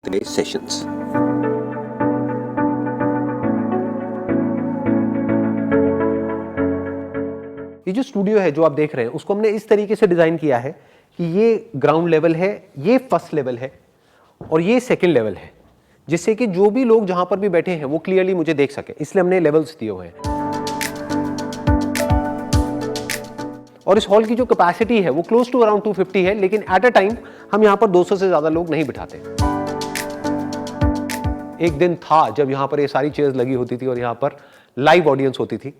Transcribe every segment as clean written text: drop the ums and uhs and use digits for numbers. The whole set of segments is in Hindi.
today's sessions. ये जो स्टूडियो है जो आप देख रहे हैं उसको हमने इस तरीके से डिजाइन किया है कि ये ग्राउंड लेवल है, ये फर्स्ट लेवल है और ये सेकंड लेवल है, जिससे कि जो भी लोग जहां पर भी बैठे हैं वो क्लियरली मुझे देख सके, इसलिए हमने लेवल्स दिए हुए हैं। और इस हॉल की जो कैपेसिटी है वो क्लोज टू अराउंड 250 है, लेकिन एट अ टाइम हम यहां पर 200 से ज्यादा लोग नहीं बिठाते। एक दिन था जब यहां पर ये सारी चेयर्स लगी होती थी और यहां पर लाइव ऑडियंस होती थी,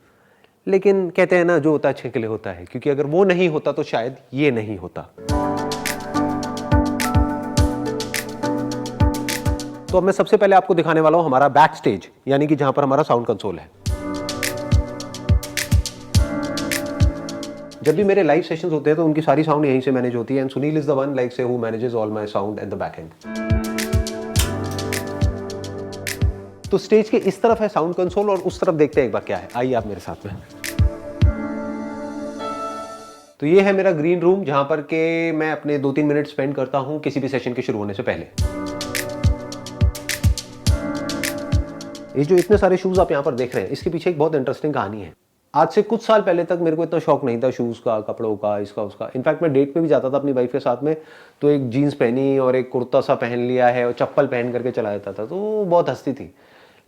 लेकिन कहते हैं ना जो होता है अच्छे के लिए होता है, क्योंकि अगर वो नहीं होता तो शायद ये नहीं होता। तो अब मैं सबसे पहले आपको दिखाने वाला हूं हमारा बैक स्टेज, यानी कि जहां पर हमारा साउंड कंसोल है। जब भी मेरे लाइव सेशंस होते हैं तो उनकी सारी साउंड यहीं से मैनेज होती है, and Sunil is the one like say who manages all my sound at the back end. तो स्टेज के इस तरफ है साउंड कंसोल और उस तरफ देखते हैं एक बार क्या है। आइए आप मेरे साथ में। तो ये है मेरा ग्रीन रूम, जहां पर के मैं अपने 2-3 मिनट स्पेंड करता हूं किसी भी सेशन के शुरू होने से पहले। ये जो इतने सारे शूज आप यहां पर देख रहे हैं, इसके पीछे एक बहुत इंटरेस्टिंग कहानी है। आज से कुछ साल पहले तक मेरे को इतना शौक नहीं था शूज का, कपड़ों का, इसका उसका। इनफैक्ट मैं डेट पे भी जाता था अपनी वाइफ के साथ में तो एक जीन्स पहनी और एक कुर्ता सा पहन लिया है और चप्पल पहन करके चला जाता था, तो बहुत हंसती थी।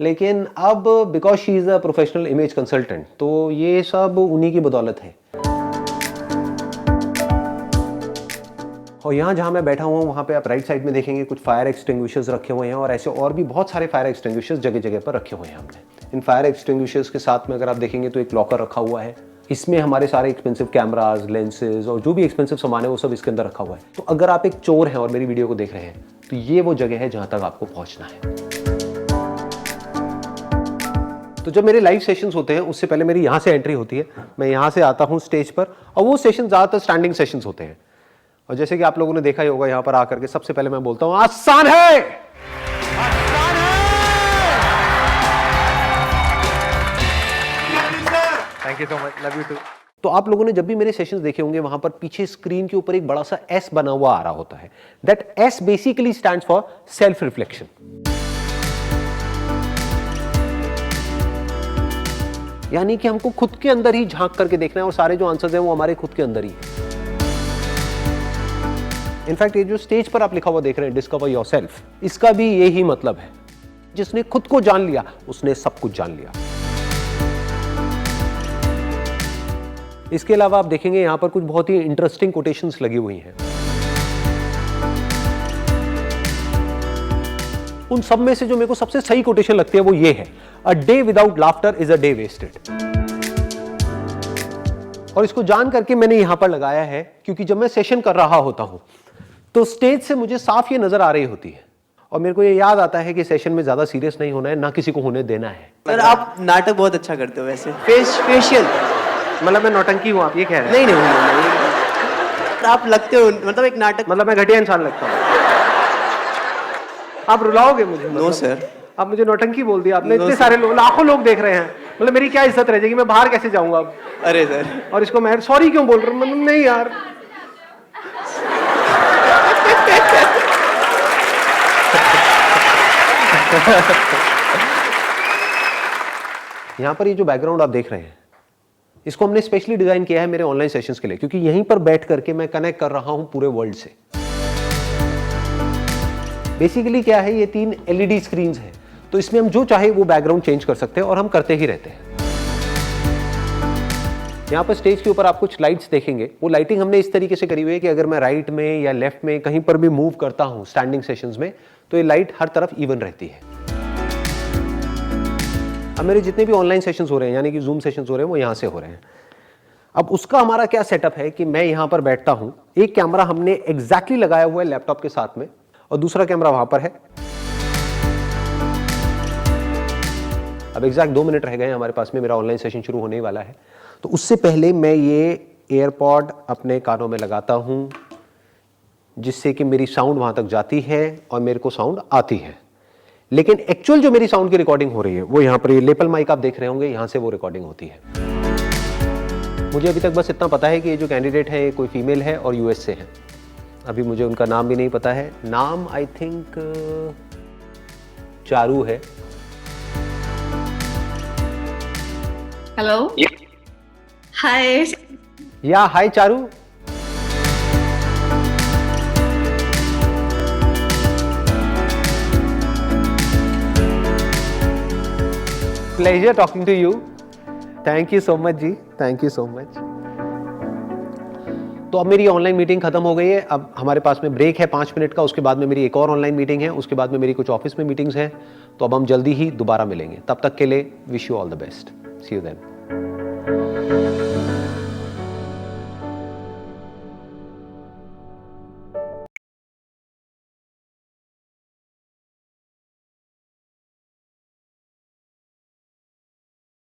लेकिन अब because she is a professional image consultant, तो ये सब उन्हीं की बदौलत है। और यहाँ जहाँ मैं बैठा हुआ हूँ वहाँ पे आप राइट साइड में देखेंगे कुछ फायर एक्सटिंग्विशर्स रखे हुए हैं और ऐसे और भी बहुत सारे फायर एक्सटिंग्विशर्स जगह जगह पर रखे हुए हैं हमने। इन फायर एक्सटिंग्विशर्स के साथ में अगर आप देखेंगे तो एक लॉकर रखा हुआ है, इसमें हमारे सारे एक्सपेंसिव कैमराज, लेंसेज और जो भी एक्सपेंसिव सामान है वो सब इसके अंदर रखा हुआ है। तो अगर आप एक चोर हैं और मेरी वीडियो को देख रहे हैं तो ये वो जगह है जहाँ तक आपको पहुँचना है। तो जब मेरे लाइव सेशंस होते हैं उससे पहले मेरी यहाँ से एंट्री होती है, मैं यहाँ से आता हूँ स्टेज पर और वो सेशन ज़्यादातर स्टैंडिंग सेशंस होते हैं। और जैसे कि आप लोगों ने देखा ही होगा यहाँ पर आकर के सबसे पहले मैं बोलता हूँ आसान है, आसान है। Thank you so much, love you too. तो आप लोगों ने जब भी मेरे सेशंस देखे होंगे वहां पर पीछे स्क्रीन के ऊपर एक बड़ा सा एस बना हुआ आ रहा होता है। That S basically stands for self reflection. यानी कि हमको खुद के अंदर ही झांक करके देखना है और सारे जो आंसर्स हैं वो हमारे खुद के अंदर ही है। इनफैक्ट ये जो स्टेज पर आप लिखा हुआ देख रहे हैं डिस्कवर योरसेल्फ, इसका भी यही मतलब है। जिसने खुद को जान लिया उसने सब कुछ जान लिया। इसके अलावा आप देखेंगे यहां पर कुछ बहुत ही इंटरेस्टिंग कोटेशंस लगी हुई हैं। उन सब में से जो मेरे को सबसे सही कोटेशन लगती है वो ये है, a day without laughter is a day wasted. और इसको जान करके मैंने यहां पर लगाया है क्योंकि जब मैं सेशन कर रहा होता हूं तो स्टेज से मुझे साफ ये नजर आ रही होती है और मेरे को ये याद आता है कि सेशन में ज्यादा सीरियस नहीं होना है, ना किसी को होने देना है। सर आप नाटक बहुत अच्छा करते हो वैसे, फेशियल। मतलब मैं नौटंकी हूं आप ये कह रहे हैं? नहीं नहीं, आप लगते हो मतलब एक नाटक, मतलब मैं घटिया इंसान लगता हूं? आप रुलाओगे मुझे? No sir. आप मुझे नौटंकी बोल दिया आपने। No, इतने sir. सारे लोग, लाखों लोग देख रहे हैं, मतलब मेरी क्या इज्जत रह जाएगी? मैं बाहर कैसे जाऊंगा अब? अरे सर, और इसको मैं सॉरी क्यों बोल रहा हूँ? मतलब नहीं यार। यहाँ पर ये जो बैकग्राउंड आप देख रहे हैं इसको हमने स्पेशली डिजाइन किया है मेरे ऑनलाइन सेशंस के लिए, क्योंकि यहीं पर बैठ करके मैं कनेक्ट कर रहा हूं पूरे वर्ल्ड से। बेसिकली क्या है, ये 3 LED स्क्रीन्स हैं, तो इसमें हम जो चाहे वो बैकग्राउंड चेंज कर सकते हैं और हम करते ही रहते हैं। यहाँ पर स्टेज के ऊपर आप कुछ लाइट्स देखेंगे, वो लाइटिंग हमने इस तरीके से करी हुई है कि अगर मैं राइट में या लेफ्ट में कहीं पर भी मूव करता हूं स्टैंडिंग सेशंस में तो ये लाइट हर तरफ इवन रहती है। अब मेरे जितने भी ऑनलाइन सेशंस हो रहे हैं यानी कि जूम सेशंस हो रहे हैं वो यहाँ से हो रहे हैं। अब उसका हमारा क्या सेटअप है कि मैं यहाँ पर बैठता हूँ, एक कैमरा हमने एग्जैक्टली लगाया हुआ है लैपटॉप के साथ में और दूसरा कैमरा वहां पर है। अब एग्जैक्ट 2 मिनट रह गए हैं हमारे पास में, मेरा ऑनलाइन सेशन शुरू होने ही वाला है। तो उससे पहले मैं ये एयरपॉड अपने कानों में लगाता हूं जिससे कि मेरी साउंड वहां तक जाती है और मेरे को साउंड आती है। लेकिन एक्चुअल जो मेरी साउंड की रिकॉर्डिंग हो रही है वो यहाँ पर ये लेपल माइक आप देख रहे होंगे, यहाँ से वो रिकॉर्डिंग होती है। मुझे अभी तक बस इतना पता है कि ये जो कैंडिडेट है ये कोई फीमेल है और यूएस से है। अभी मुझे उनका नाम भी नहीं पता है, नाम आई थिंक चारू है। Hello. Hi. या hi Charu. Pleasure talking to you. Thank you so much जी, थैंक यू सो मच। तो अब मेरी ऑनलाइन मीटिंग खत्म हो गई है, अब हमारे पास में ब्रेक है 5 मिनट का, उसके बाद में मेरी एक और ऑनलाइन मीटिंग है, उसके बाद में मेरी कुछ ऑफिस में मीटिंग्स हैं, तो अब हम जल्दी ही दोबारा मिलेंगे। तब तक के लिए wish you all the best, see you then.